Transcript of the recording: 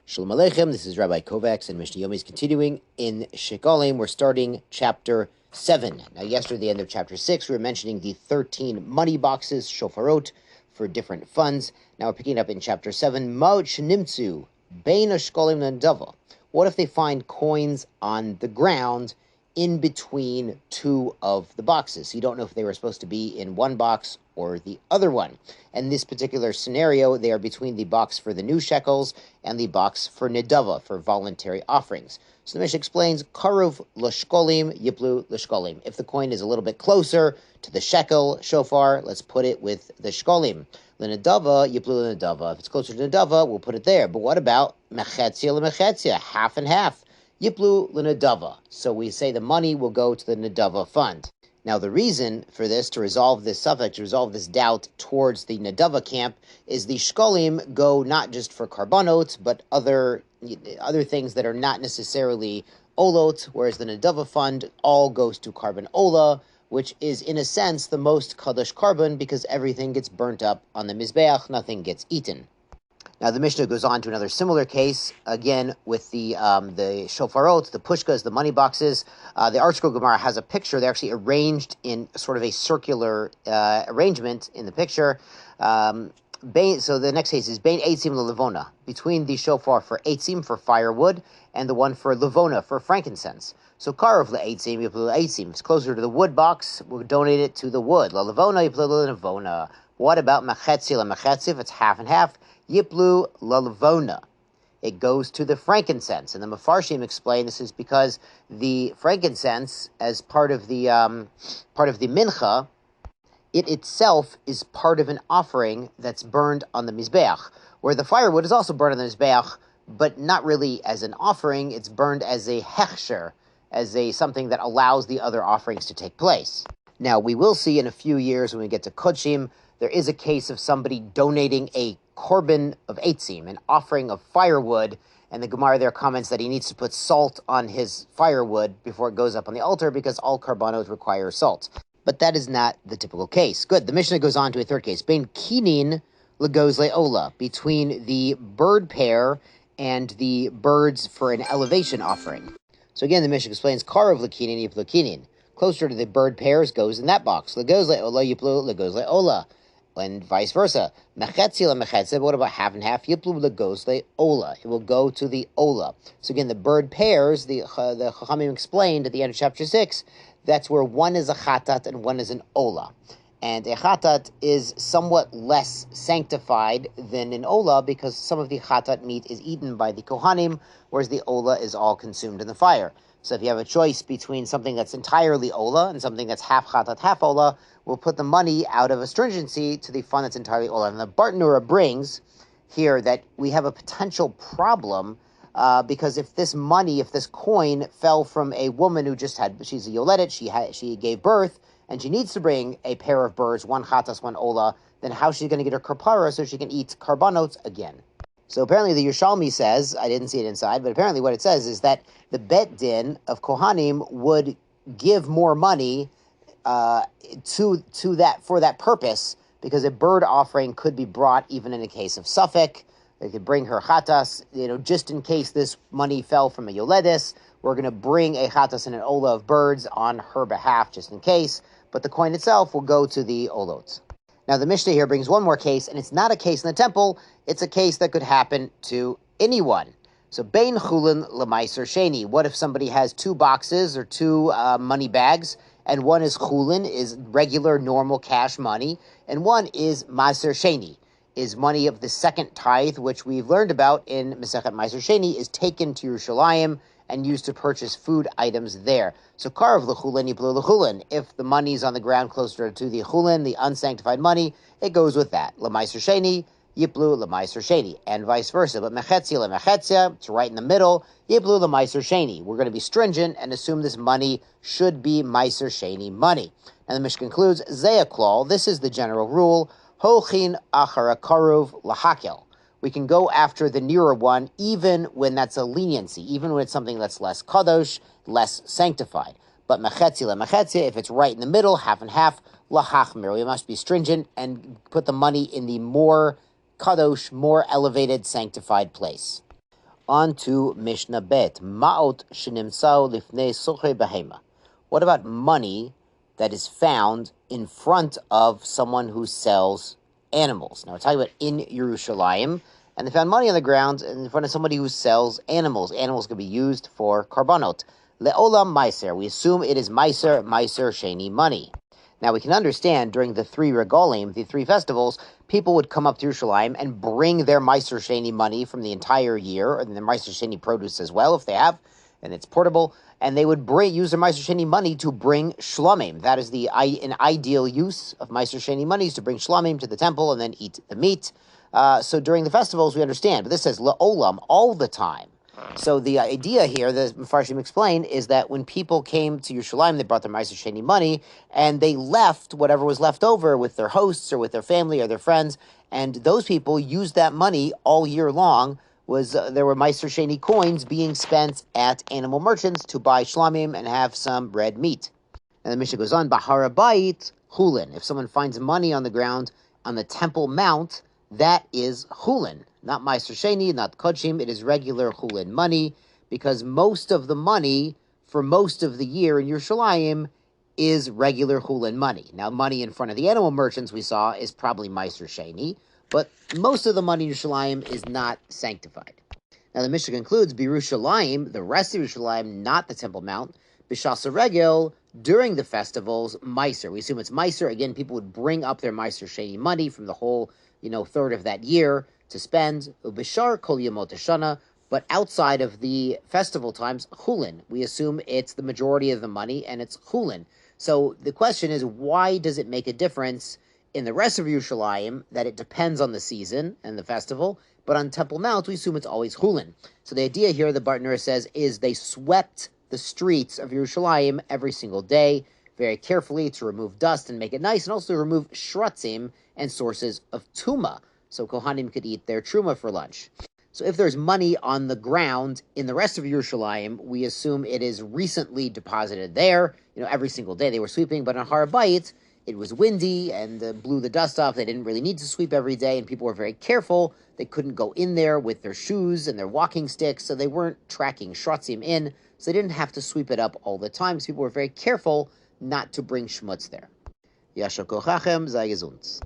Shalom Aleichem, this is Rabbi Kovacs, and Mishnah Yomi is continuing in Shekalim. We're starting chapter 7. Now, yesterday, at the end of chapter 6, we were mentioning the 13 money boxes, shofarot, for different funds. Now we're picking up in chapter 7. Ma'od shenimtzu, bein hashkolim nadava. What if they find coins on the ground in between two of the boxes? You don't know if they were supposed to be in one box or the other one. In this particular scenario, they are between the box for the new shekels and the box for nedava, for voluntary offerings. So the Mishnah explains, Karuv l'shkolim yiplu l'shkolim. If the coin is a little bit closer to the shekel shofar, let's put it with the shkolim. L'nedava yiplu l'nedava. If it's closer to nedava, we'll put it there. But what about mechetzia l'mechetzia, half and half? Yiplu l'nedava. So we say the money will go to the nedava fund. Now, the reason for this, to resolve this subject, to resolve this doubt towards the Nedava camp, is the Shekalim go not just for karbanot, but other things that are not necessarily olot, whereas the Nedava fund all goes to carbon ola, which is, in a sense, the most kadosh carbon, because everything gets burnt up on the Mizbeach, nothing gets eaten. Now, the Mishnah goes on to another similar case, again, with the shofarot, the pushkas, the money boxes. The Article Gemara has a picture. They're actually arranged in sort of a circular arrangement in the picture. So the next case is Bein Eitzim LeLevona, between the shofar for Eitzim, for firewood, and the one for Levona, for frankincense. So Karov LeEitzim, Yiplu LeEitzim. It's closer to the wood box. We'll donate it to the wood. LeLevona, Yiplu LeLevona. What about Mechetzi LeMechetzi? If it's half and half, Yiplu LeLevona. It goes to the frankincense. And the Mefarshim explain this is because the frankincense, as part of the mincha, it itself is part of an offering that's burned on the Mizbeach, where the firewood is also burned on the Mizbeach, but not really as an offering. It's burned as a hechsher, as something that allows the other offerings to take place. Now, we will see in a few years when we get to Kodshim, there is a case of somebody donating a korban of eitzim, an offering of firewood, and the Gemara there comments that he needs to put salt on his firewood before it goes up on the altar because all karbanos require salt. But that is not the typical case. Good. The Mishnah goes on to a third case. Bein kinin legoz le'ola, between the bird pair and the birds for an elevation offering. So again, the Mishnah explains, Karav lekinin yiplu kinin. Closer to the bird pairs goes in that box. Legoz le'ola yiplu legoz le'ola. And vice versa. Mechetzi lemechetzi, what about half and half? Yiplu legos le'ola. It will go to the ola. So again, the bird pairs, the Chachamim explained at the end of chapter 6, that's where one is a chatat and one is an ola. And a chatat is somewhat less sanctified than an ola because some of the chatat meat is eaten by the kohanim, whereas the ola is all consumed in the fire. So if you have a choice between something that's entirely ola and something that's half chatat, half ola, we'll put the money out of astringency to the fund that's entirely ola. And the Bartanura brings here that we have a potential problem because if this coin fell from a woman who she's a yoledet, she gave birth, and she needs to bring a pair of birds, one chatas, one ola, then how is she going to get her kapara so she can eat karbanos again? So apparently the Yerushalmi says, I didn't see it inside, but apparently what it says is that the Bet Din of Kohanim would give more money to that for that purpose, because a bird offering could be brought even in a case of Suffolk. They could bring her chatas, just in case this money fell from a yoledis, we're going to bring a chatas and an ola of birds on her behalf just in case, but the coin itself will go to the olot. Now, the Mishnah here brings one more case, and it's not a case in the temple. It's a case that could happen to anyone. So, Bein Chulin L'Maiser Sheni. What if somebody has two boxes or two money bags, and one is Chulin, is regular, normal cash money, and one is Maiser Sheni, is money of the second tithe, which we've learned about in Masechet Maiser Sheni, is taken to Yerushalayim and used to purchase food items there. So Karav l'chulin yiplu l'chulin. If the money's on the ground closer to the chulin, the unsanctified money, it goes with that. L'maiser sheni, yiplu l'maiser sheni, and vice versa. But mechetzia l'mechetzia, it's right in the middle, yiplu l'maiser sheni. We're going to be stringent and assume this money should be maiser sheni money. And the Mishnah concludes, zeyaklal, this is the general rule, hochin achara karuv lahakel. We can go after the nearer one, even when that's a leniency, even when it's something that's less kadosh, less sanctified. But mechetzi lemechetzi, if it's right in the middle, half and half, lahachmir, we must be stringent and put the money in the more kadosh, more elevated, sanctified place. On to Mishnah Bet. Ma'ot shenimtzao lifnei soche behema. What about money that is found in front of someone who sells animals? Now we're talking about in Yerushalayim, and they found money on the ground in front of somebody who sells animals. Animals can be used for karbanot. Le'olam meiser. We assume it is meiser sheni, money. Now we can understand during the three regalim, the three festivals, people would come up to Yerushalayim and bring their meiser sheni money from the entire year, and their meiser sheni produce as well, if they have, and it's portable. And they would use their meiser sheni money to bring shlamim. That is an ideal use of meiser sheni money, is to bring shlamim to the temple and then eat the meat. So during the festivals, we understand. But this says le'olam, all the time. So the idea here, the Mefarshim explain, is that when people came to Yerushalayim, they brought their meiser sheni money, and they left whatever was left over with their hosts or with their family or their friends, and those people used that money all year long. There were meiser sheni coins being spent at animal merchants to buy shlamim and have some red meat. And the Mishnah goes on, Bahar Bayit Chulin. If someone finds money on the ground on the Temple Mount, that is chulin, not meiser sheni, not kodshim. It is regular chulin money, because most of the money for most of the year in Yerushalayim is regular chulin money. Now, money in front of the animal merchants we saw is probably meiser sheni, but most of the money in Yerushalayim is not sanctified. Now, the Mishnah concludes, B'Yerushalayim, the rest of Yerushalayim, not the Temple Mount, B'Shasa Regel, during the festivals, meiser. We assume it's meiser. Again, people would bring up their meiser sheni money from the whole third of that year to spend, ubishar kol yamot hashana, but outside of the festival times, chulin. We assume it's the majority of the money, and it's chulin. So the question is, why does it make a difference in the rest of Yerushalayim that it depends on the season and the festival, but on Temple Mount, we assume it's always chulin? So the idea here, the Bartner says, is they swept the streets of Yerushalayim every single day, very carefully, to remove dust and make it nice, and also to remove shratzim and sources of tuma, so Kohanim could eat their truma for lunch. So if there's money on the ground in the rest of Yerushalayim, we assume it is recently deposited there. Every single day they were sweeping, but on Har Bayit, it was windy and blew the dust off. They didn't really need to sweep every day, and people were very careful. They couldn't go in there with their shoes and their walking sticks, so they weren't tracking shratzim in, so they didn't have to sweep it up all the time. So people were very careful not to bring shmutz there. Yasher kochachem, sei gesund.